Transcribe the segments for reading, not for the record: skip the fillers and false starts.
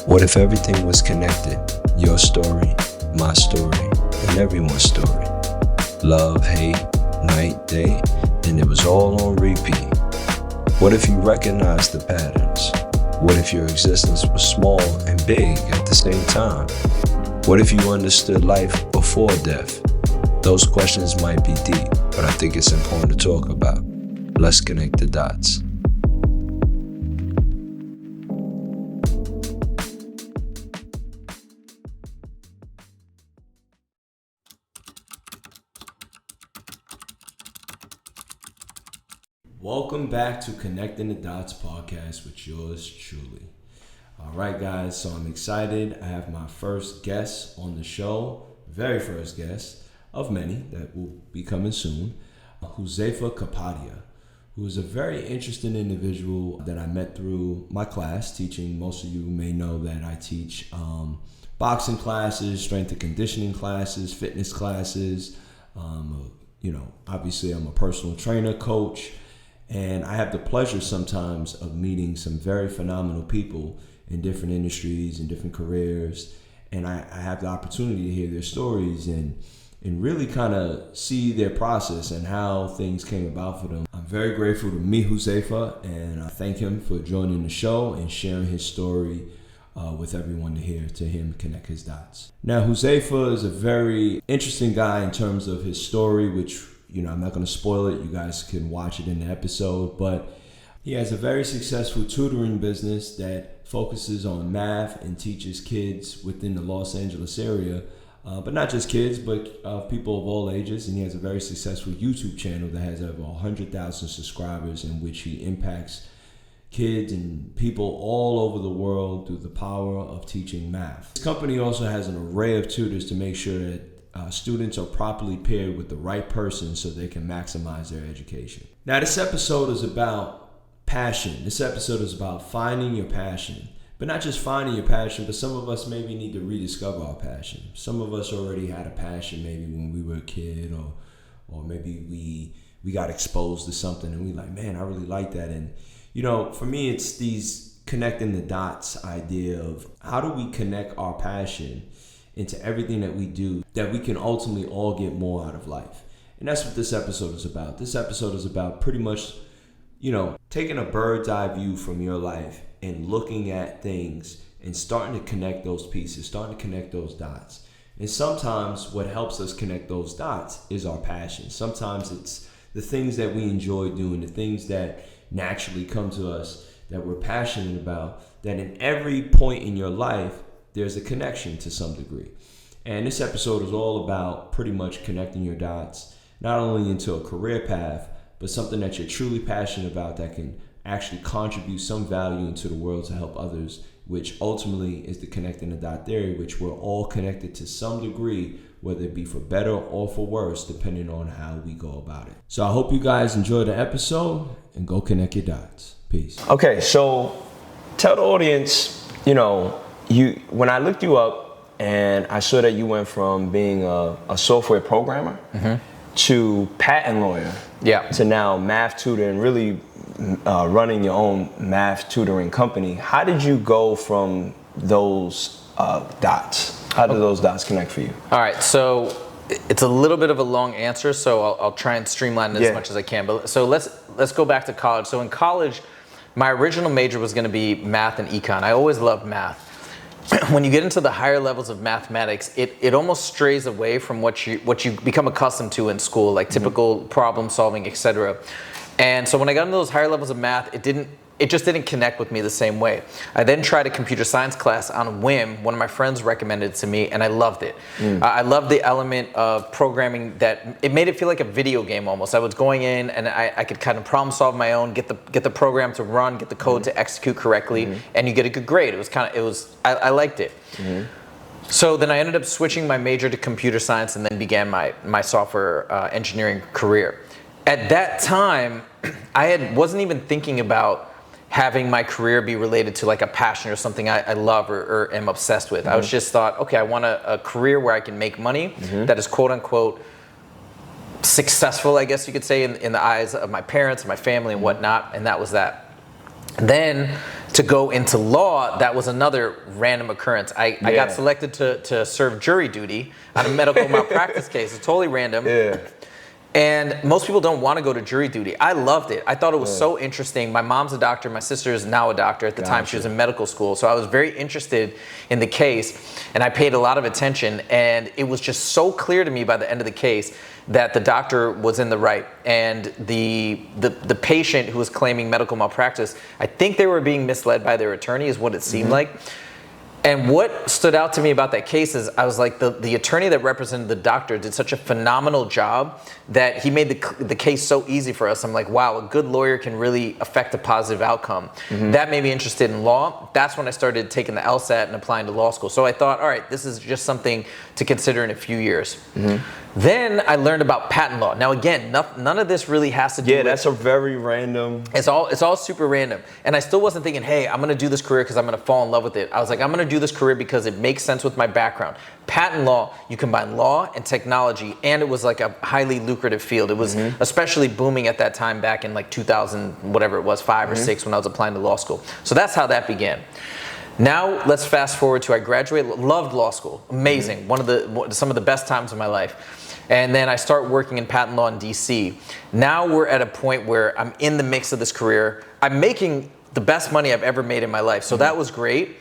What if everything was connected? Your story, my story, and everyone's story. Love, hate, night, day, and it was all on repeat. What if you recognized the patterns? What if your existence was small and big at the same time? What if you understood life before death? Those questions might be deep, but I think it's important to talk about. Let's connect the dots. Welcome back to Connecting the Dots podcast with yours truly. All right, guys, so I'm excited. I have my first guest on the show, very first guest of many that will be coming soon, Huzefa Kapadia, who is a very interesting individual that I met through my class teaching. Most of you may know that I teach boxing classes, strength and conditioning classes, fitness classes. Obviously I'm a personal trainer, coach, and I have the pleasure sometimes of meeting some very phenomenal people in different industries and different careers. And I have the opportunity to hear their stories and really kind of see their process and how things came about for them. I'm very grateful to meet Huzefa, and I thank him for joining the show and sharing his story with everyone to hear, to him connect his dots. Now, Huzefa is a very interesting guy in terms of his story, which, I'm not going to spoil it. You guys can watch it in the episode, but he has a very successful tutoring business that focuses on math and teaches kids within the Los Angeles area, but not just kids, but people of all ages. And he has a very successful YouTube channel that has over 100,000 subscribers, in which he impacts kids and people all over the world through the power of teaching math. His company also has an array of tutors to make sure that students are properly paired with the right person so they can maximize their education. Now, this episode is about passion. This episode is about finding your passion, but not just finding your passion, but some of us maybe need to rediscover our passion. Some of us already had a passion maybe when we were a kid, or maybe we got exposed to something and we like, man, I really like that. And for me, it's these connecting the dots idea of how do we connect our passion into everything that we do, that we can ultimately all get more out of life. And that's what this episode is about. This episode is about pretty much, taking a bird's eye view from your life and looking at things and starting to connect those pieces, starting to connect those dots. And sometimes what helps us connect those dots is our passion. Sometimes it's the things that we enjoy doing, the things that naturally come to us that we're passionate about, that in every point in your life, there's a connection to some degree. And this episode is all about pretty much connecting your dots, not only into a career path, but something that you're truly passionate about that can actually contribute some value into the world to help others, which ultimately is the connecting the dot theory, which we're all connected to some degree, whether it be for better or for worse, depending on how we go about it. So I hope you guys enjoy the episode and go connect your dots. Peace. Okay, so tell the audience, when I looked you up and I saw that you went from being a software programmer to patent lawyer, to now math tutor and really running your own math tutoring company. How did you go from those dots? How did those dots connect for you? All right, so it's a little bit of a long answer, so I'll try and streamline it as much as I can. But so let's go back to college. So in college, my original major was going to be math and econ. I always loved math. When you get into the higher levels of mathematics, it almost strays away from what you become accustomed to in school, like typical problem solving, etc. And so when I got into those higher levels of math, it just didn't connect with me the same way. I then tried a computer science class on a whim. One of my friends recommended it to me, and I loved it. I loved the element of programming that it made it feel like a video game almost. I was going in, and I could kind of problem solve my own, get the program to run, get the code to execute correctly, and you get a good grade. I liked it. So then I ended up switching my major to computer science, and then began my software engineering career. At that time, I wasn't even thinking about having my career be related to like a passion or something I love or am obsessed with. I was just thought, okay, I want a career where I can make money that is quote unquote successful, I guess you could say, in the eyes of my parents and my family and whatnot, and that was that. Then to go into law, that was another random occurrence. I got selected to serve jury duty on a medical malpractice case. It's totally random. Yeah. And most people don't want to go to jury duty. I loved it. I thought it was so interesting. My mom's a doctor. My sister is now a doctor. At the time, she was in medical school. So I was very interested in the case, and I paid a lot of attention. And it was just so clear to me by the end of the case that the doctor was in the right. And the patient who was claiming medical malpractice, I think they were being misled by their attorney is what it seemed like. And what stood out to me about that case is I was like, the attorney that represented the doctor did such a phenomenal job that he made the case so easy for us. I'm like, wow, a good lawyer can really affect a positive outcome. That made me interested in law. That's when I started taking the LSAT and applying to law school. So I thought, all right, this is just something to consider in a few years. Then I learned about patent law. Now again, none of this really has to do with... that's a very random... It's all super random. And I still wasn't thinking, hey, I'm going to do this career because I'm going to fall in love with it. I was like, I'm going to do this career because it makes sense with my background. Patent law, you combine law and technology, and it was like a highly lucrative field. It was especially booming at that time back in like 2000, whatever it was, 5 or 6 when I was applying to law school. So that's how that began. Now let's fast forward to I graduated, loved law school, amazing, some of the best times of my life. And then I start working in patent law in DC. Now we're at a point where I'm in the mix of this career. I'm making the best money I've ever made in my life. So that was great.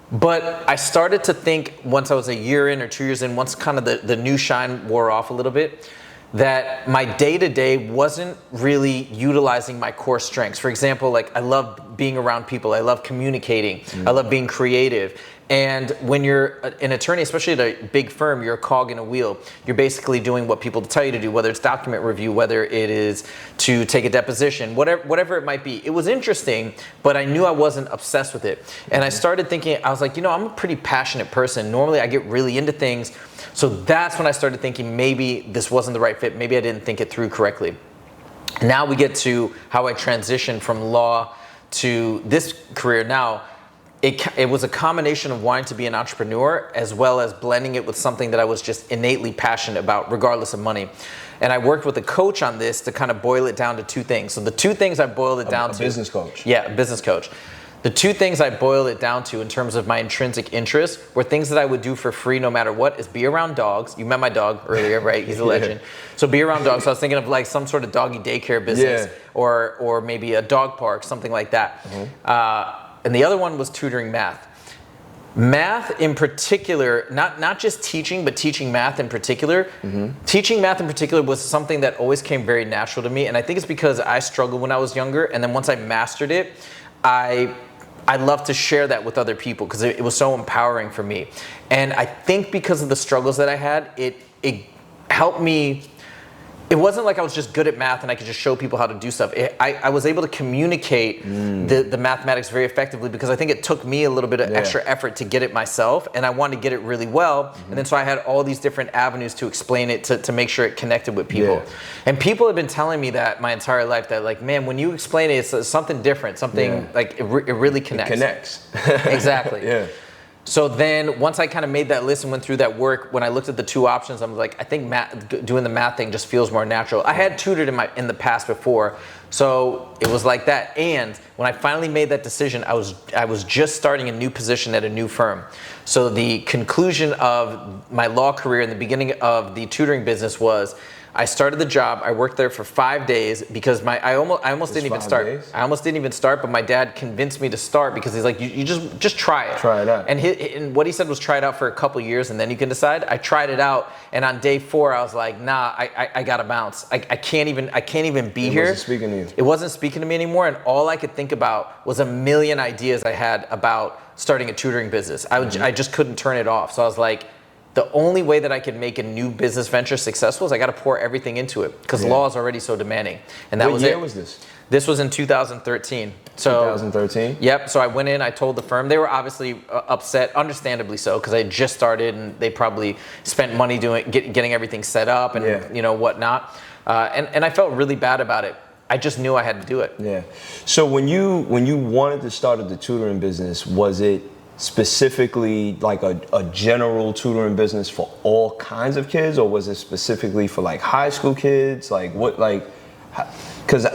But I started to think once I was a year in or 2 years in, once kind of the new shine wore off a little bit, that my day-to-day wasn't really utilizing my core strengths. For example, like I love being around people. I love communicating. I love being creative. And when you're an attorney, especially at a big firm, you're a cog in a wheel. You're basically doing what people tell you to do, whether it's document review, whether it is to take a deposition, whatever it might be. It was interesting, but I knew I wasn't obsessed with it. And I started thinking, I was like, I'm a pretty passionate person. Normally I get really into things. So that's when I started thinking maybe this wasn't the right fit. Maybe I didn't think it through correctly. Now we get to how I transitioned from law to this career now. It was a combination of wanting to be an entrepreneur as well as blending it with something that I was just innately passionate about, regardless of money. And I worked with a coach on this to kind of boil it down to 2 things. So the 2 things I boiled it down to. A business coach. Yeah, a business coach. The 2 things I boiled it down to in terms of my intrinsic interests were things that I would do for free no matter what, is be around dogs. You met my dog earlier, right? He's a legend. So be around dogs. So I was thinking of like some sort of doggy daycare business or maybe a dog park, something like that. And the other one was tutoring math. Math in particular, not just teaching, but teaching math in particular. Teaching math in particular was something that always came very natural to me. And I think it's because I struggled when I was younger. And then once I mastered it, I love to share that with other people because it was so empowering for me. And I think because of the struggles that I had, it helped me. It wasn't like I was just good at math and I could just show people how to do stuff. I was able to communicate the mathematics very effectively because I think it took me a little bit of extra effort to get it myself, and I wanted to get it really well. And then so I had all these different avenues to explain it to make sure it connected with people. And people have been telling me that my entire life, that like, man, when you explain it, it's something different, something like it really connects. It connects. Exactly. So then once I kind of made that list and went through that work, when I looked at the 2 options, I was like, I think doing the math thing just feels more natural. I had tutored in the past before, so it was like that. And when I finally made that decision, I was just starting a new position at a new firm. So the conclusion of my law career in the beginning of the tutoring business was I started the job. I worked there for 5 days because I almost didn't even start. I almost didn't even start, but my dad convinced me to start because he's like, you just try it. Try it out. And what he said was try it out for a couple years and then you can decide. I tried it out, and on day 4 I was like, nah, I gotta bounce. I can't even be here. It wasn't speaking to you. It wasn't speaking to me anymore, and all I could think about was a million ideas I had about starting a tutoring business. I just couldn't turn it off. So I was like, the only way that I could make a new business venture successful is I got to pour everything into it because law is already so demanding. And that was it. What year was this? This was in 2013. So 2013? Yep. So I went in, I told the firm. They were obviously upset, understandably so, because I had just started and they probably spent money getting everything set up and whatnot. And I felt really bad about it. I just knew I had to do it. Yeah. So when you wanted to start the tutoring business, was it specifically like a general tutoring business for all kinds of kids, or was it specifically for like high school kids? Like what, like, because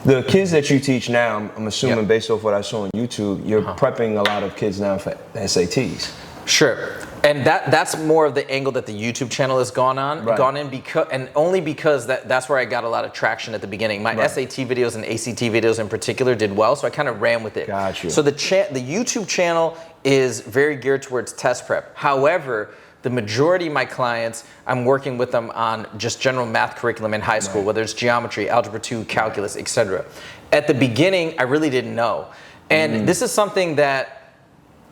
The kids that you teach now, I'm assuming Yep. based off what I saw on YouTube, you're prepping a lot of kids now for SATs. Sure. And that's more of the angle that the YouTube channel has gone in because, and only because that's where I got a lot of traction at the beginning. My SAT videos and ACT videos in particular did well, so I kind of ran with it. Got you. So the YouTube channel is very geared towards test prep. However, the majority of my clients, I'm working with them on just general math curriculum in high school, whether it's geometry, algebra 2, calculus, etc. At the beginning, I really didn't know. And this is something that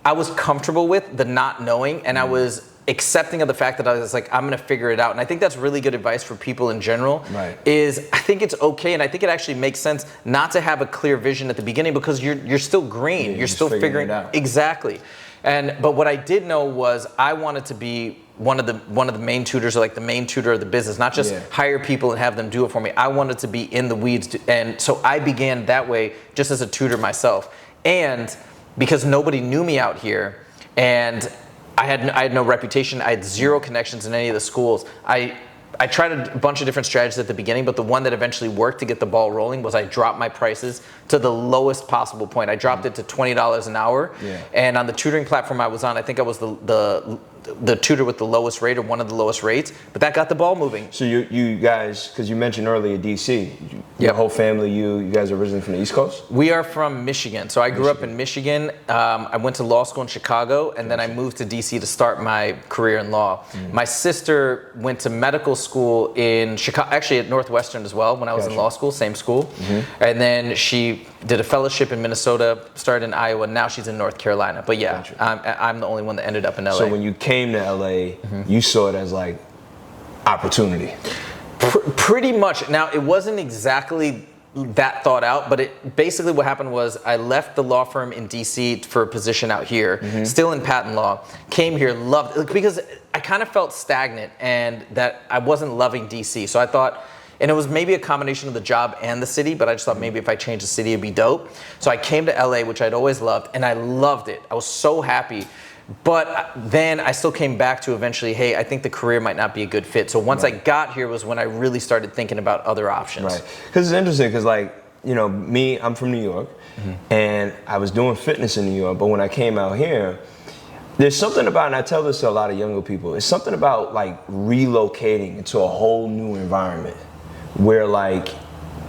I was comfortable with, the not knowing, and I was accepting of the fact that I was like, I'm gonna figure it out. And I think that's really good advice for people in general, is I think it's okay, and I think it actually makes sense not to have a clear vision at the beginning because you're still green, you're still figuring it out. Exactly. But what I did know was I wanted to be one of the main tutors, or like the main tutor of the business, not just hire people and have them do it for me. I wanted to be in the weeds, and so I began that way just as a tutor myself. And because nobody knew me out here, and I had no reputation, I had zero connections in any of the schools. I tried a bunch of different strategies at the beginning, but the one that eventually worked to get the ball rolling was I dropped my prices to the lowest possible point. I dropped it to $20 an hour, and on the tutoring platform I was on, I think I was the tutor with the lowest rate, or one of the lowest rates, but that got the ball moving. So you guys, because you mentioned earlier DC, your whole family, you guys are originally from the East Coast? We are from Michigan. So I grew up in Michigan. I went to law school in Chicago, and then I moved to DC to start my career in law. My sister went to medical school in Chicago, actually at Northwestern as well, when I was in law school, same school. And then she did a fellowship in Minnesota, started in Iowa, now she's in North Carolina. But yeah, I'm the only one that ended up in LA. So when you came to LA, you saw it as like opportunity. Pretty much. Now, it wasn't exactly that thought out, but basically what happened was I left the law firm in DC for a position out here, still in patent law, came here, loved it, because I kind of felt stagnant and that I wasn't loving DC. So I thought, and it was maybe a combination of the job and the city, but I just thought maybe if I changed the city, it'd be dope. So I came to LA, which I'd always loved, and I loved it. I was so happy. But then I still came back to eventually, hey, I think the career might not be a good fit. So once I got here was when I really started thinking about other options. Right. Because it's interesting, because like, you know, me, I'm from New York, and I was doing fitness in New York, but when I came out here, there's something about, and I tell this to a lot of younger people, it's something about like relocating into a whole new environment where like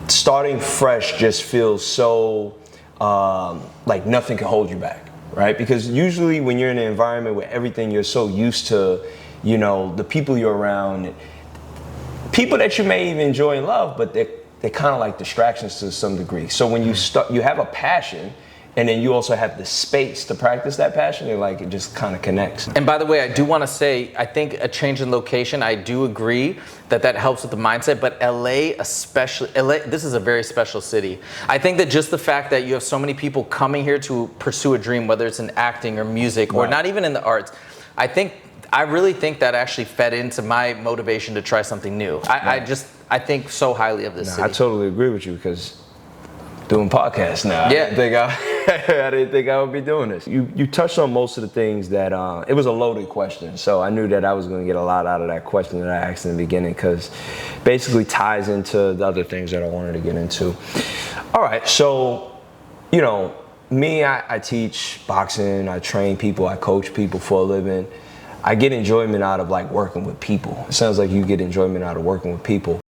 starting fresh just feels so like nothing can hold you back. Right? Because usually when you're in an environment where everything you're so used to, you know, the people you're around, people that you may even enjoy and love, but they're kind of like distractions to some degree. So when you start, you have a passion, and then you also have the space to practice that passion, it just kind of connects. And by the way, I do want to say, I think a change in location, I do agree that helps with the mindset, but LA especially, this is a very special city. I think that just the fact that you have so many people coming here to pursue a dream, whether it's in acting or music or not even in the arts, I really think that actually fed into my motivation to try something new. I think so highly of this city. I totally agree with you, because doing podcasts now. Yeah. I didn't think I would be doing this. You touched on most of the things that, it was a loaded question, so I knew that I was going to get a lot out of that question that I asked in the beginning, because basically ties into the other things that I wanted to get into. All right, so, you know, me, I teach boxing, I train people, I coach people for a living. I get enjoyment out of like working with people. It sounds like you get enjoyment out of working with people.